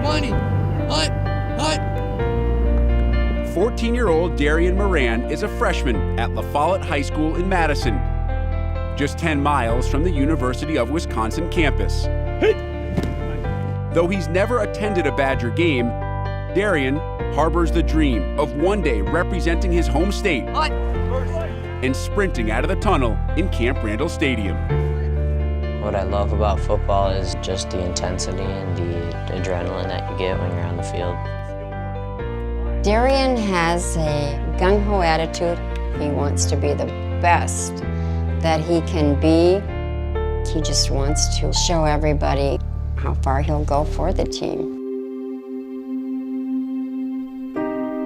20. Hut. 14-year-old Darien Moran is a freshman at La Follette High School in Madison, just 10 miles from the University of Wisconsin campus. Though he's never attended a Badger game, Darien harbors the dream of one day representing his home state and sprinting out of the tunnel in Camp Randall Stadium. What I love about football is just the intensity and the adrenaline that you get when you're on the field. Darien has a gung-ho attitude. He wants to be the best that he can be. He just wants to show everybody how far he'll go for the team.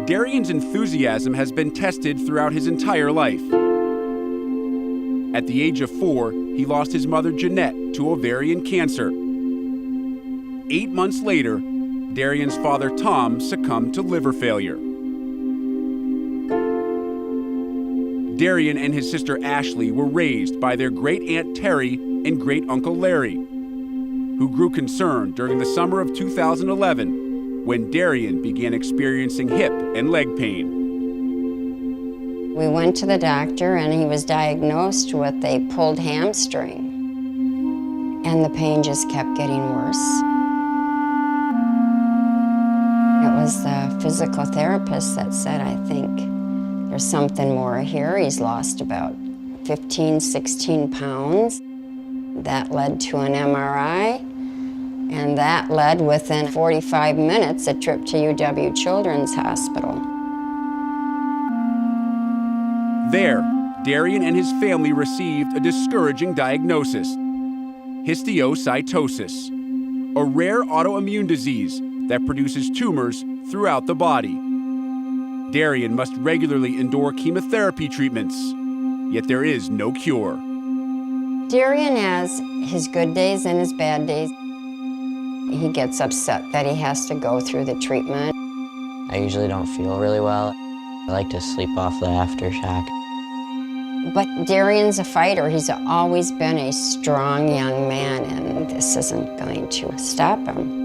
Darien's enthusiasm has been tested throughout his entire life. At the age of 4, he lost his mother Jeanette to ovarian cancer. 8 months later, Darien's father Tom succumbed to liver failure. Darien and his sister Ashley were raised by their great-aunt Terry and great-uncle Larry, who grew concerned during the summer of 2011 when Darien began experiencing hip and leg pain. We went to the doctor and he was diagnosed with a pulled hamstring. And the pain just kept getting worse. It was the physical therapist that said, I think there's something more here. He's lost about 15, 16 pounds. That led to an MRI, and that led within 45 minutes a trip to UW Children's Hospital. There, Darien and his family received a discouraging diagnosis: histiocytosis, a rare autoimmune disease that produces tumors throughout the body. Darien must regularly endure chemotherapy treatments, yet there is no cure. Darien has his good days and his bad days. He gets upset that he has to go through the treatment. I usually don't feel really well. I like to sleep off the aftershock. But Darien's a fighter. He's always been a strong young man, and this isn't going to stop him.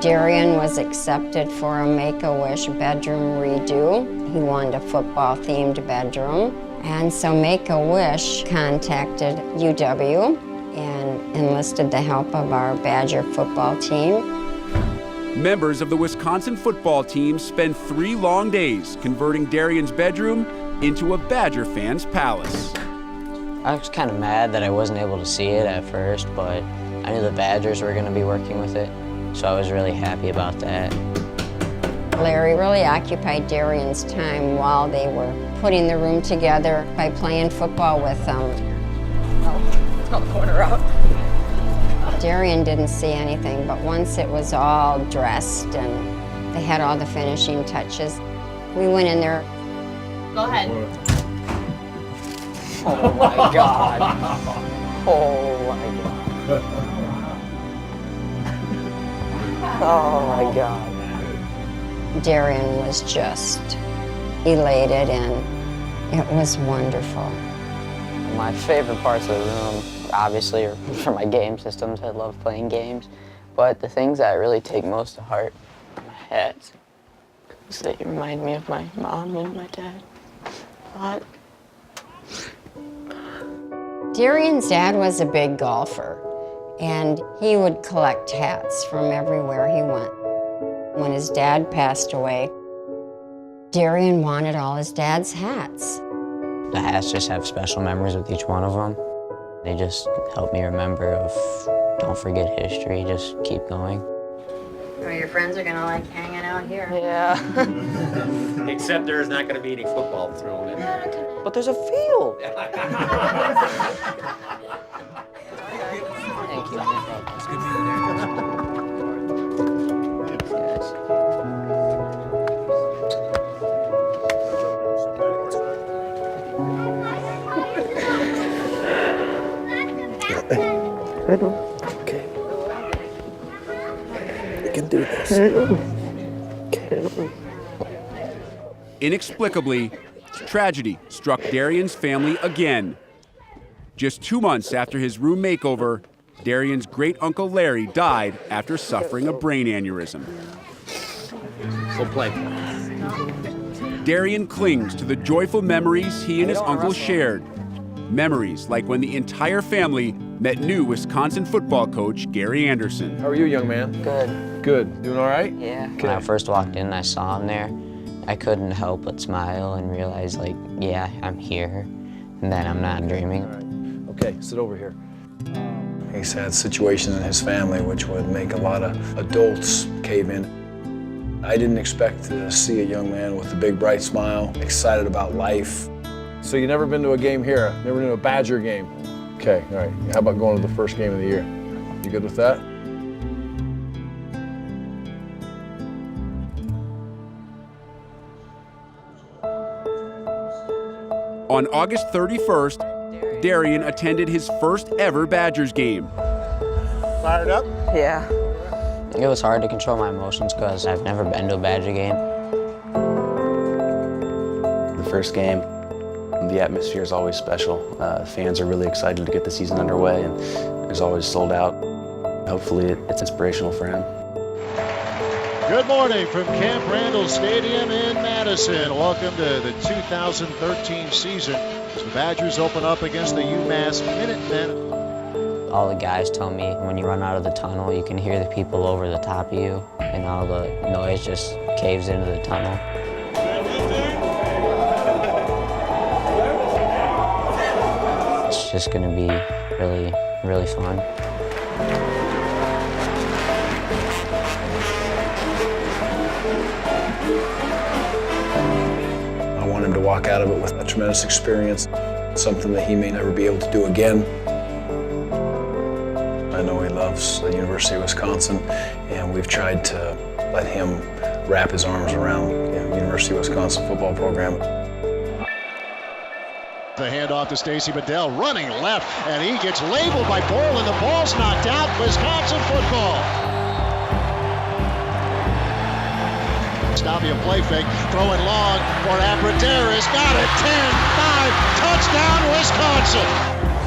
Darien was accepted for a Make-A-Wish bedroom redo. He wanted a football-themed bedroom. And so Make-A-Wish contacted UW and enlisted the help of our Badger football team. Members of the Wisconsin football team spent 3 long days converting Darien's bedroom into a Badger fan's palace. I was kind of mad that I wasn't able to see it at first, but I knew the Badgers were going to be working with it, so I was really happy about that. Larry really occupied Darien's time while they were putting the room together by playing football with them. Oh, it's got the corner out. Darien didn't see anything, but once it was all dressed and they had all the finishing touches, we went in there. Go ahead. Oh my God. Oh my God. Oh my God. Darien was just elated, and it was wonderful. My favorite parts of the room, obviously, are for my game systems. I love playing games. But the things that really take most to heart are my hats. Because they remind me of my mom and my dad a lot. Darien's dad was a big golfer, and he would collect hats from everywhere he went. When his dad passed away, Darien wanted all his dad's hats. The hats just have special memories with each one of them. They just help me remember of don't forget history, just keep going. Well, your friends are gonna like hanging out here. Yeah. Except there's not going to be any football thrown in there. But there's a field. Thank you. It's good being there. Okay. We can do this. Inexplicably, tragedy struck Darien's family again. Just 2 months after his room makeover, Darien's great-uncle Larry died after suffering a brain aneurysm. We'll play. Darien clings to the joyful memories he and his uncle shared. Memories like when the entire family met new Wisconsin football coach Gary Anderson. How are you, young man? Good. Good. Doing all right? Yeah. Okay. When I first walked in and I saw him there, I couldn't help but smile and realize, like, yeah, I'm here, and that I'm not dreaming. All right. Okay, sit over here. He's had situations in his family which would make a lot of adults cave in. I didn't expect to see a young man with a big, bright smile, excited about life. So you never been to a game here? Never been to a Badger game? Okay, all right. How about going to the first game of the year? You good with that? On August 31st, Darien attended his first ever Badgers game. Fired up? Yeah. It was hard to control my emotions because I've never been to a Badger game. The first game, the atmosphere is always special. Fans are really excited to get the season underway, and it's always sold out. Hopefully it's inspirational for him. Good morning from Camp Randall Stadium in Madison. Welcome to the 2013 season as the Badgers open up against the UMass Minutemen. All the guys tell me when you run out of the tunnel, you can hear the people over the top of you, and all the noise just caves into the tunnel. It's just going to be really, really fun. I want him to walk out of it with a tremendous experience, something that he may never be able to do again. I know he loves the University of Wisconsin, and we've tried to let him wrap his arms around the University of Wisconsin football program. The handoff to Stacy Bedell, running left, and he gets labeled by Bowl, and the ball's knocked out. Wisconsin football. Stavia play fake, throwing long for Abradaris. Got it, 10-5, touchdown Wisconsin.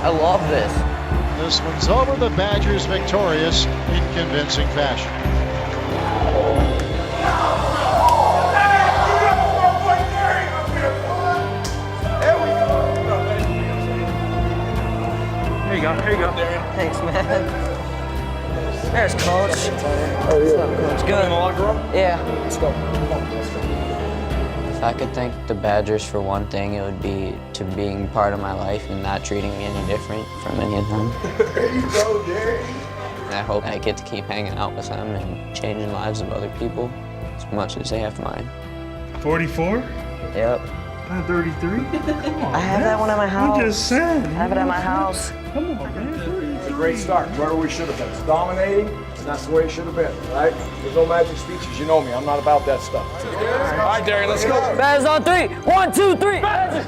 I love this. This one's over. The Badgers victorious in convincing fashion. Here you go, here you go. Thanks, man. There's Coach. How are you? It's good. In the locker room? Yeah. Let's go. Come on, let's go. If I could thank the Badgers for one thing, it would be to being part of my life and not treating me any different from any of them. There you go, Darren. And I hope I get to keep hanging out with them and changing the lives of other people as much as they have mine. 44? Yep. Not 33? Come on, I have that one at my house. I'm just saying. I have it at my house. Come on, man. 33. It's a great start, where we should have been. It's dominating, and that's the way it should have been, right? There's no magic speeches, you know me. I'm not about that stuff. All right, Darren, let's go. Badgers on 3. 1, 2, 3. Badgers.